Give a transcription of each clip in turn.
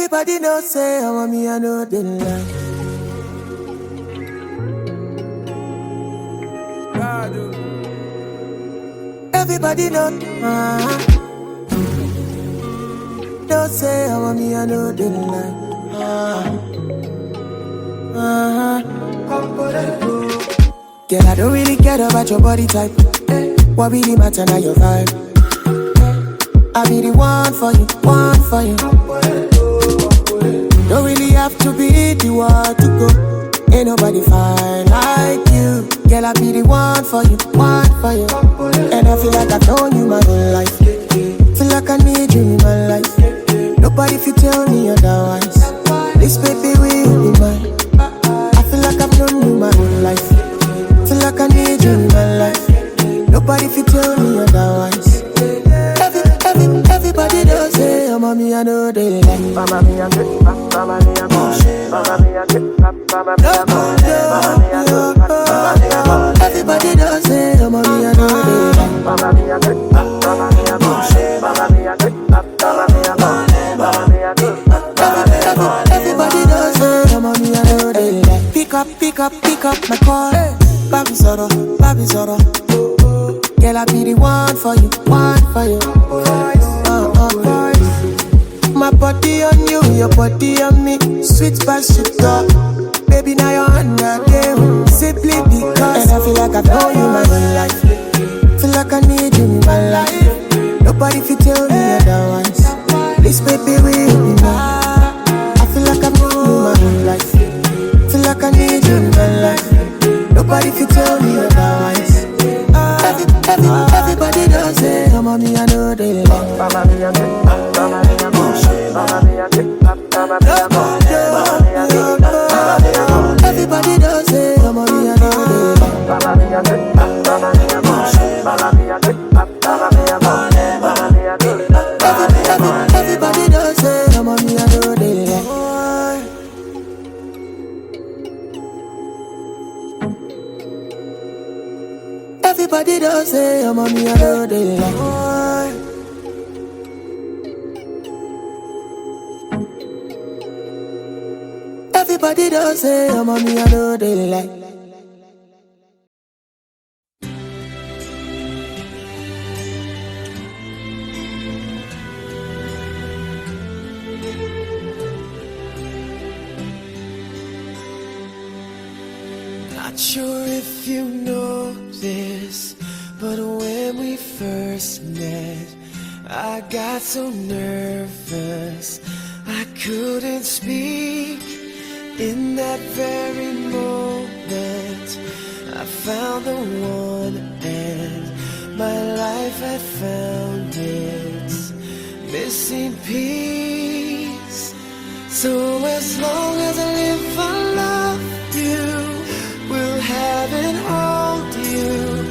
Everybody know say I want me, I know they lie. Everybody know, don't say I want me, I know they lie. Girl, I don't really care about your body type. What really matter now your vibe? I be the one for you, one for you. Don't really have to be the one to go. Ain't nobody fine like you. Girl, I be the one for you, one for you. And I feel like I've known you my whole life. Feel like I need you in my life. Nobody if you tell me otherwise. This baby will be mine. I feel like I've known you my whole life. Feel like I need you in my life. Nobody if you tell me otherwise. Everybody does say, oh mommy, I know they like. Mama mia, mama mia, mama mia, everybody does say, oh mommy, I know they like. Mama mia, mama mia, mama mia, everybody does say, oh mommy, I know they like. Pick up my call. Baby Zoro. Girl, I be the one for you, one for you. My body on you, your body on me. Sweet past you talk. Baby, now you're on your game. Simply because. And I feel like I've known you my whole life. Feel like I need you in my life. Nobody if you tell me otherwise. This baby will be mine. I feel like I've known you my whole life. Feel like I need you in my life. Nobody if you tell me otherwise. Everybody does it. Oh, mommy, I know they like. Mama mia, mama mia, mama mia, everybody does it. Oh, mommy, I know they like. Mama mia, mama mia, mama mia, everybody does it. Oh, mommy, I know they like. Everybody does say, oh mommy, I know they like. Everybody does say, oh mommy, I know they like. Not sure if you know this, but when we first met, I got so nervous I couldn't speak. In that very moment, I found the one, and my life had found its missing piece. So as long as I live, I love you, will have and hold you.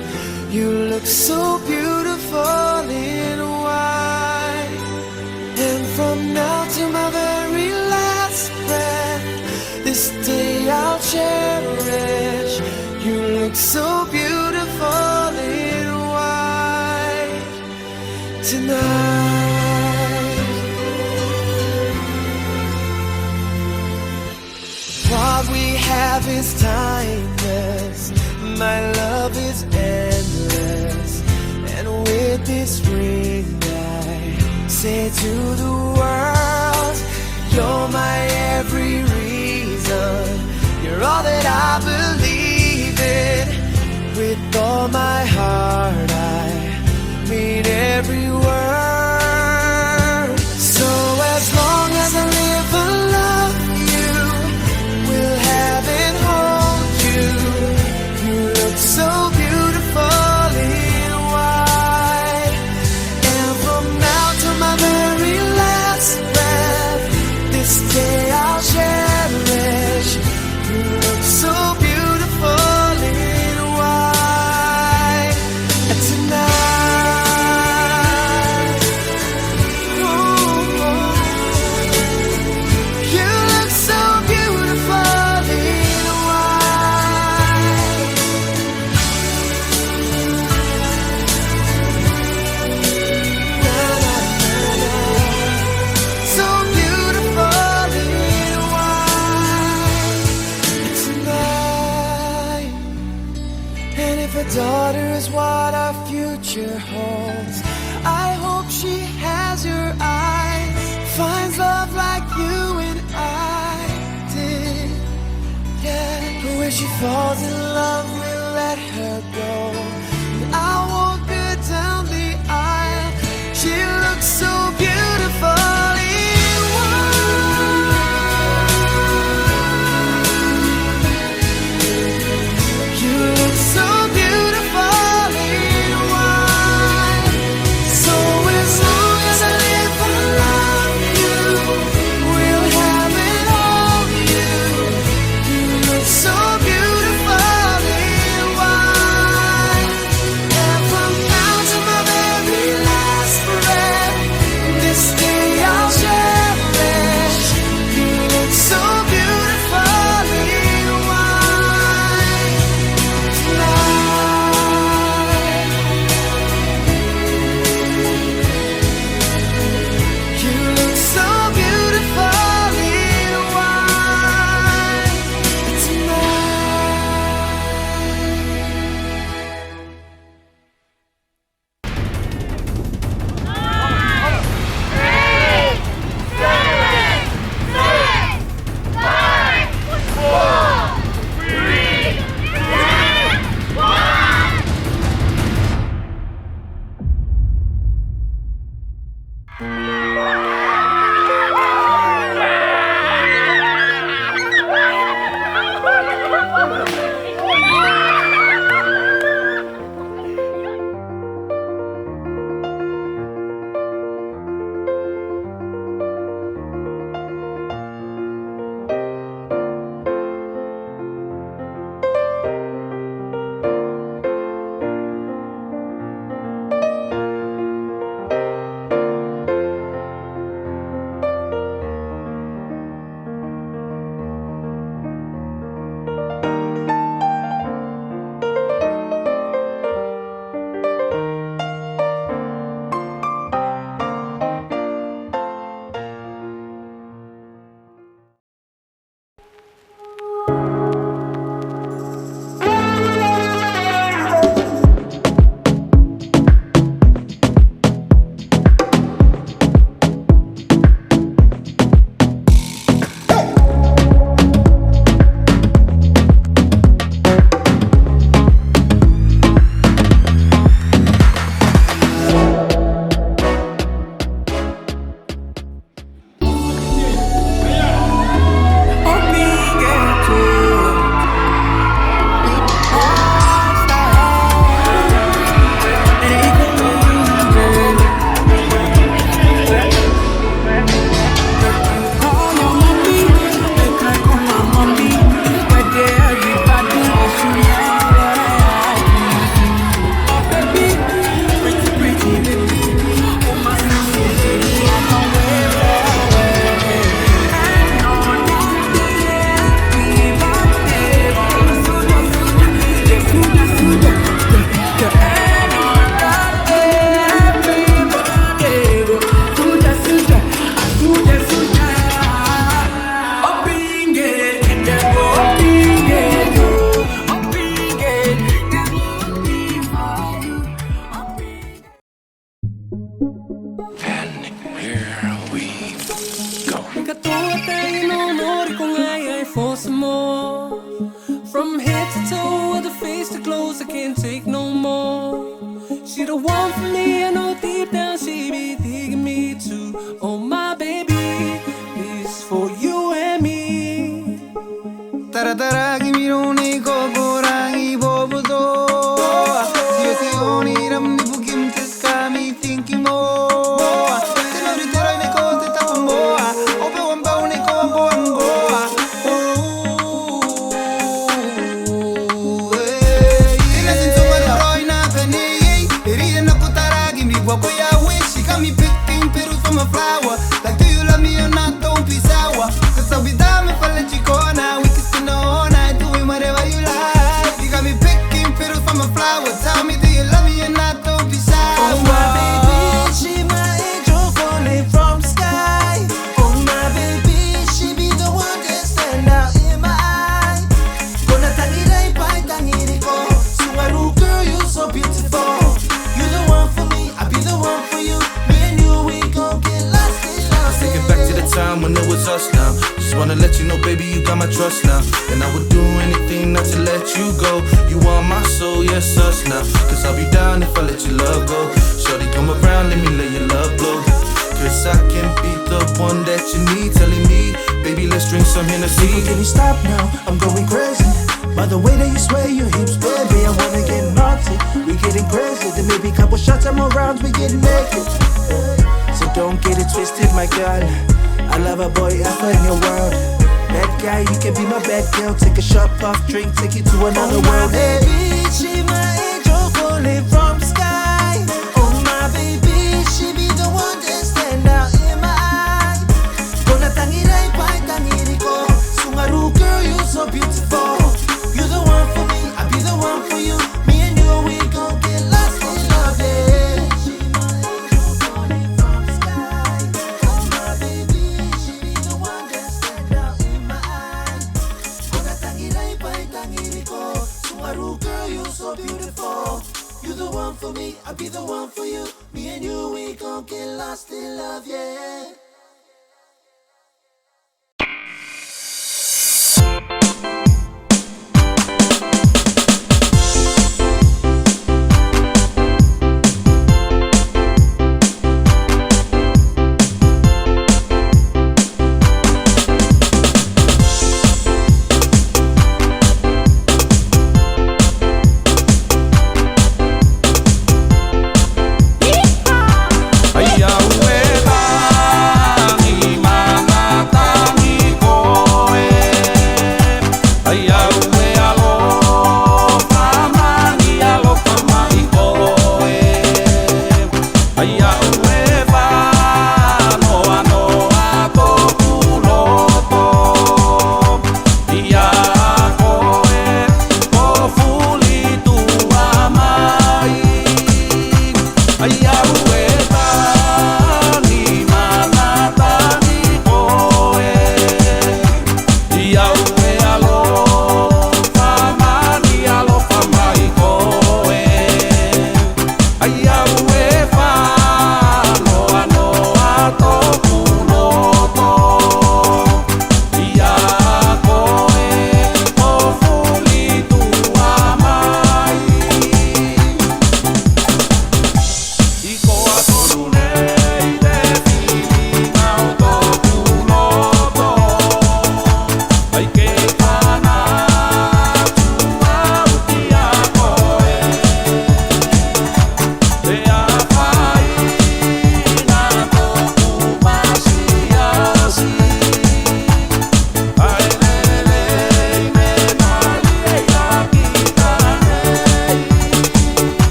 You look so beautiful in white, and from now to my very last breath, this day I'll cherish. You look so beautiful in white tonight. What we have is timeless, my love is endless, and with this ring I say to the world, you're my every reason, you're all that I believe in. With all my heart I mean every word. So as long as I live, I love you, will have and hold you. You look so beautiful in white, and from now to my very last breath, this day I'll cherish. You look so beautiful in white future holds. I hope she has your eyes, finds love like you and I did. Yeah, but when she falls in love, we'll let her go. And I'll walk her down the aisle. She looks so beautiful. From head to toe, with the face to close, I can't take no more. She the one for me, I know deep down she be digging me too. Oh my baby, this for you and me. Tara gimirone ko gorangi bobudo. Siete oni ram ni bugim tes kami thinking mo. Tenori terai ne ko te tamoa. Ope wamba ne ko wamboa. Ina sinto maroi na peni. Eri na kutara gimi wapo ya wish. She got me picking petals from a flower. Like do you love me or not? Don't be sour. 'Cause I'll be down if I let you go now. We can still know now. time when it was us now. Just wanna let you know, baby, you got my trust now. And I would do anything not to let you go. You are my soul, yes, us now. Cause I'll be down if I let your love go. Shorty, come around, let me let your love blow. Cause I can be the one that you need. Telling me, baby, let's drink some Hennessy. Can you stop now? I'm going crazy. By the way that you sway your hips, baby, I wanna get naughty. We getting crazy, then maybe couple shots and more rounds, we get naked. So don't get it twisted, my girl. I love a boy ever in your world. Bad guy, you can be my bad girl. Take a shot, puff, drink, take you to another world. Baby, she my angel falling from sky. Oh my baby, she be the one that stand out in my eye. Gonna tangiray, pai tangiriko. Sungaru girl, you so beautiful. You're the one for me, I'll be the one for you. Me and you, we gon' get lost in love, yeah. She my angel falling from sky. Oh my baby, she be the one that stand out in my eye. Gonna tangiray, pai tangiriko. Sungaru girl, you so beautiful. You're the one for me, I'll be the one for you. Me and you, we gon' get lost in love, yeah.